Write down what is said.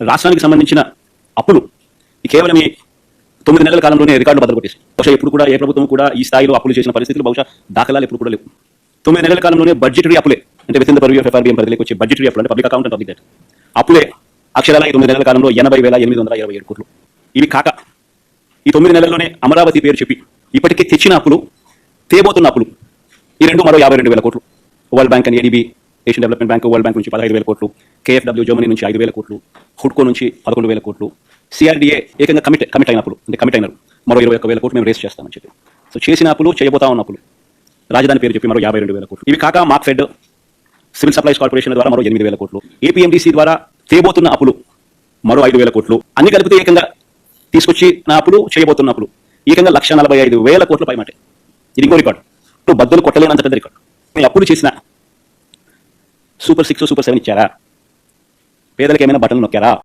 రాష్ట్రానికి సంబంధించిన అప్పులు కేవలం ఈ 9 నెలల కాలంలోనే రికార్డు బద్దలు కొట్టేసి బహుశా ఎప్పుడు కూడా ఏ ప్రభుత్వం కూడా ఈ స్థాయిలో అప్పులు చేసిన పరిస్థితులు బహుశా దాఖలాలు ఎప్పుడు కూడా లేవు. 9 నెలల కాలంలోనే బడ్జెటరీ అప్పులే, అంటే with in the purview of FRBM పరిధిలోకి వచ్చే బడ్జెటరీ అప్పులు, అంటే public account and public debt అప్పులే అక్షరాల ఈ 9 నెలల కాలంలో 80,827 కోట్లు. ఇవి కాక ఈ 9 నెలల్లోనే అమరావతి పేరు చెప్పి ఇప్పటికే తెచ్చిన అప్పులు, తేబోతున్న అప్పులు ఈ రెండు మరో 52,000 కోట్లు. World bank and ADB Asian development bank world bank నుంచి 15,000 కోట్లు, KfW జర్మనీ నుంచి 5,000 కోట్లు, హుడ్కో నుంచి 11,000 కోట్లు, CRDA ఏకంగా కమిట్ అయిన అప్పులు, అంటే కమిట్ అయినారు మరో 21,000 కోట్లు మేము రేస్ చేస్తామని చెప్పి. సో చేసిన అప్పులు, చేయబోతా ఉన్న అప్పులు, రాజధాని పేరు చెప్పి మరో 52,000 కోట్లు. ఇవి కాక మార్క్ఫెడ్ సివిల్ సప్లైస్ కార్పొరేషన్ ద్వారా మరో 8,000 కోట్లు, APMDC ద్వారా తేబోతున్న అప్పులు మరో 5,000 కోట్లు, అన్ని కలిపితే ఏకంగా తీసుకొచ్చి నా అప్పులు, చేయబోతున్న అప్పులు ఏకంగా 1,45,000 కోట్ల పైమాట. ఇది ఇంకో రికార్డు, బద్దలు కొట్టలేనంత పెద్ద రికార్డు. మీ అప్పులు చేసిన సూపర్ 6, సూపర్ 7 ఇచ్చారా? పేదలకు ఏమైనా బట్టలు నొక్కారా?